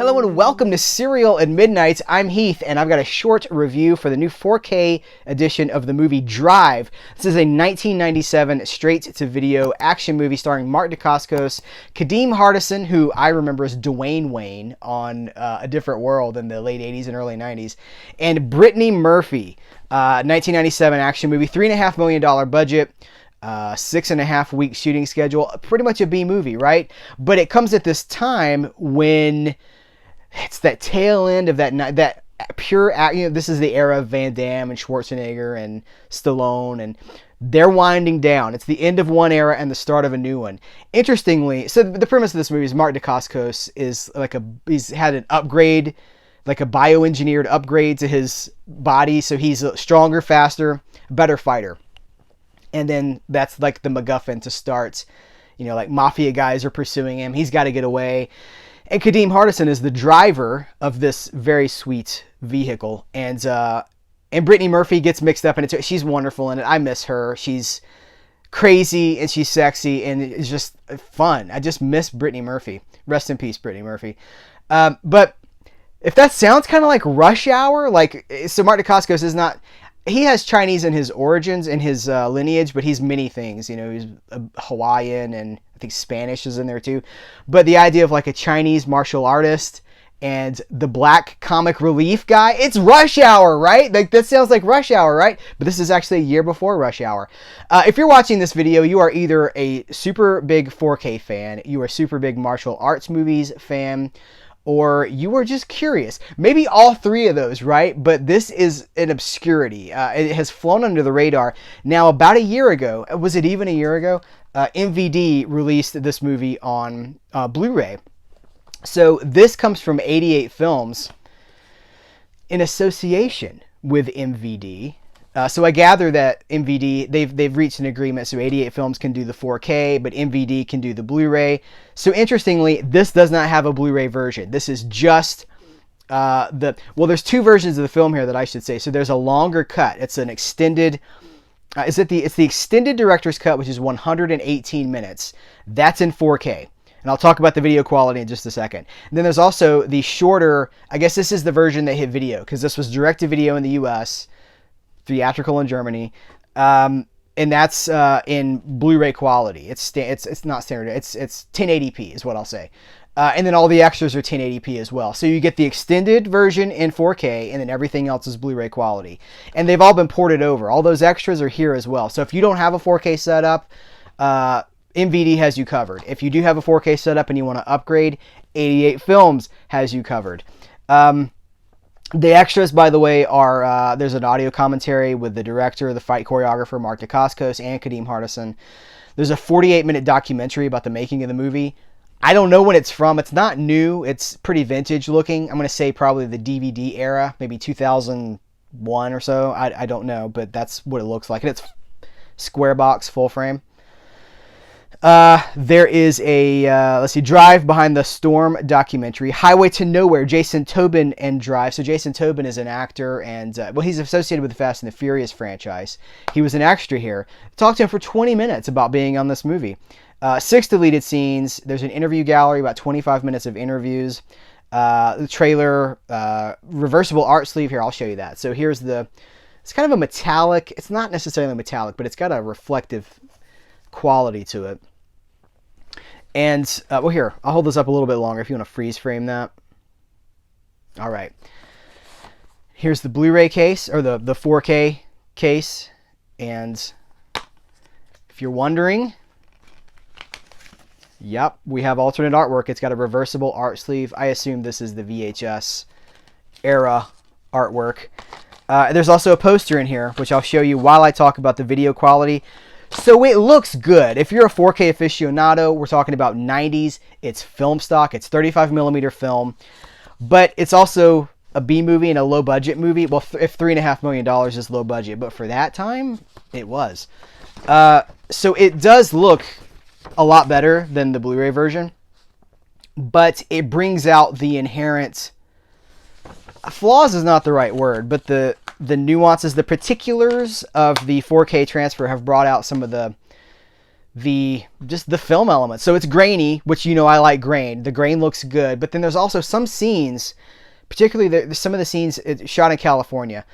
Hello and welcome to Cereal at Midnight. I'm Heath and I've got a short review for the new 4K edition of the movie Drive. This is a 1997 straight-to-video action movie starring Mark Dacascos, Kadeem Hardison, who I remember as Dwayne Wayne on A Different World in the late 80s and early 90s, and Brittany Murphy. 1997 action movie, $3.5 million budget. 6.5 week shooting schedule, pretty much a B movie, right? But it comes at this time when it's that tail end of that pure, this is the era of Van Damme and Schwarzenegger and Stallone, and they're winding down. It's the end of one era and the start of a new one. Interestingly, so the premise of this movie is Mark Dacascos is he's had an upgrade, like a bioengineered upgrade to his body, so he's a stronger, faster, better fighter. And then that's like the MacGuffin to start, like mafia guys are pursuing him. He's got to get away. And Kadeem Hardison is the driver of this very sweet vehicle. And Brittany Murphy gets mixed up in it. She's wonderful in it. I miss her. She's crazy and she's sexy and it's just fun. I just miss Brittany Murphy. Rest in peace, Brittany Murphy. But if that sounds kind of like Rush Hour, so Mark Dacascos is not... He has Chinese in his origins, in his lineage, but he's many things. He's Hawaiian and I think Spanish is in there too. But the idea of like a Chinese martial artist and the black comic relief guy, it's Rush Hour, right? Like that sounds like Rush Hour, right? But this is actually a year before Rush Hour. If you're watching this video, you are either a super big 4K fan, you are a super big martial arts movies fan, or you were just curious. Maybe all three of those, right? But this is an obscurity. It has flown under the radar. Now, about a year ago, was it even a year ago? MVD released this movie on Blu-ray. So this comes from 88 Films in association with MVD. So I gather that MVD, they've reached an agreement, so 88 Films can do the 4K, but MVD can do the Blu-ray. So interestingly, this does not have a Blu-ray version. This is just there's two versions of the film here that I should say. So there's a longer cut. It's an extended, it's the extended director's cut, which is 118 minutes. That's in 4K. And I'll talk about the video quality in just a second. And then there's also the shorter, I guess this is the version that hit video, because this was direct-to-video in the US, theatrical in Germany, and that's in Blu-ray quality. It's not standard. It's 1080p is what I'll say, and then all the extras are 1080p as well. So you get the extended version in 4K, and then everything else is Blu-ray quality. And they've all been ported over. All those extras are here as well. So if you don't have a 4K setup, MVD has you covered. If you do have a 4K setup and you want to upgrade, 88 Films has you covered. The extras, by the way, are there's an audio commentary with the director, the fight choreographer, Mark Dacascos, and Kadeem Hardison. There's a 48-minute documentary about the making of the movie. I don't know when it's from. It's not new. It's pretty vintage looking. I'm going to say probably the DVD era, maybe 2001 or so. I don't know, but that's what it looks like. And it's square box, full frame. There is a, Drive Behind the Storm documentary. Highway to Nowhere, Jason Tobin and Drive. So Jason Tobin is an actor and, he's associated with the Fast and the Furious franchise. He was an extra here. Talked to him for 20 minutes about being on this movie. 6 deleted scenes. There's an interview gallery, about 25 minutes of interviews. The trailer, reversible art sleeve. Here, I'll show you that. So here's it's kind of a metallic, it's not necessarily metallic, but it's got a reflective quality to it. And, here, I'll hold this up a little bit longer if you want to freeze frame that. All right. Here's the Blu-ray case, or the 4K case. And if you're wondering, yep, we have alternate artwork. It's got a reversible art sleeve. I assume this is the VHS era artwork. There's also a poster in here, which I'll show you while I talk about the video quality. So it looks good. If you're a 4K aficionado, we're talking about 90s. It's film stock. It's 35mm film. But it's also a B movie and a low budget movie. Well, if $3.5 million is low budget. But for that time, it was. So it does look a lot better than the Blu-ray version. But it brings out the inherent... flaws is not the right word, but the nuances, the particulars of the 4K transfer have brought out some of the just the film element. So it's grainy, which I like grain. The grain looks good, but then there's also some scenes, particularly some of the scenes shot in California.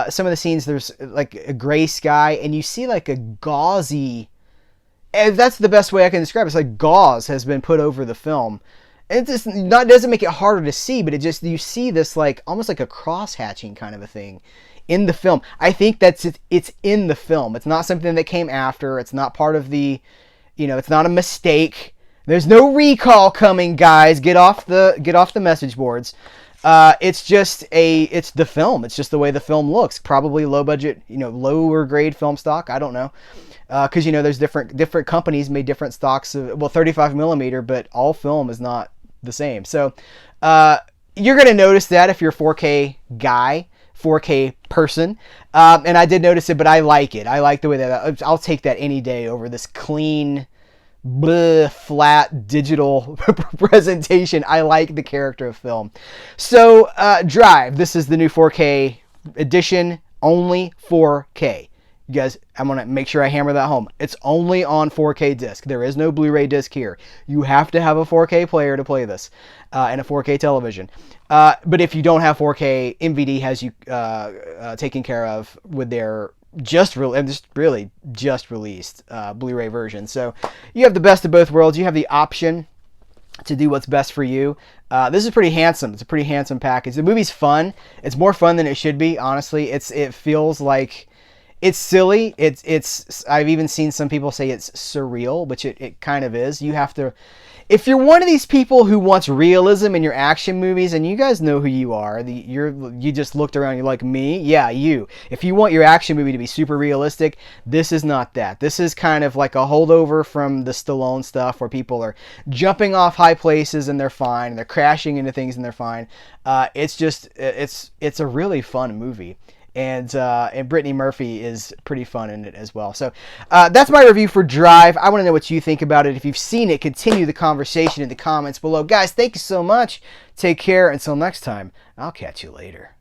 Some of the scenes there's like a gray sky, and you see like a gauzy. And that's the best way I can describe it. It's like gauze has been put over the film. And it just doesn't make it harder to see, but you see this like almost like a cross hatching kind of a thing in the film. I think it's in the film. It's not something that came after. It's not part of the, it's not a mistake. There's no recall coming, guys. Get off the message boards. It's the film. It's just the way the film looks. Probably low budget, lower grade film stock. I don't know. Because there's different companies made different stocks of 35 millimeter, but all film is not the same. So you're gonna notice that if you're a 4K guy, 4K person, and I did notice it, but I like it. I like the way that I'll take that any day over this clean, flat digital presentation. I like the character of film. So Drive. This is the new 4K edition, only 4K. You guys, I'm going to make sure I hammer that home. It's only on 4K disc. There is no Blu-ray disc here. You have to have a 4K player to play this and a 4K television. But if you don't have 4K, MVD has you taken care of with their just released Blu-ray version. So you have the best of both worlds. You have the option to do what's best for you. This is pretty handsome. It's a pretty handsome package. The movie's fun. It's more fun than it should be, honestly. It feels like it's silly. It's I've even seen some people say it's surreal, which it kind of is. You have to, if you're one of these people who wants realism in your action movies, and you guys know who you are, you just looked around, you're like me, yeah, you. If you want your action movie to be super realistic, this is not that. This is kind of like a holdover from the Stallone stuff, where people are jumping off high places and they're fine, and they're crashing into things and they're fine. It's a really fun movie. And Brittany Murphy is pretty fun in it as well. So that's my review for Drive. I want to know what you think about it. If you've seen it, continue the conversation in the comments below. Guys, thank you so much. Take care. Until next time, I'll catch you later.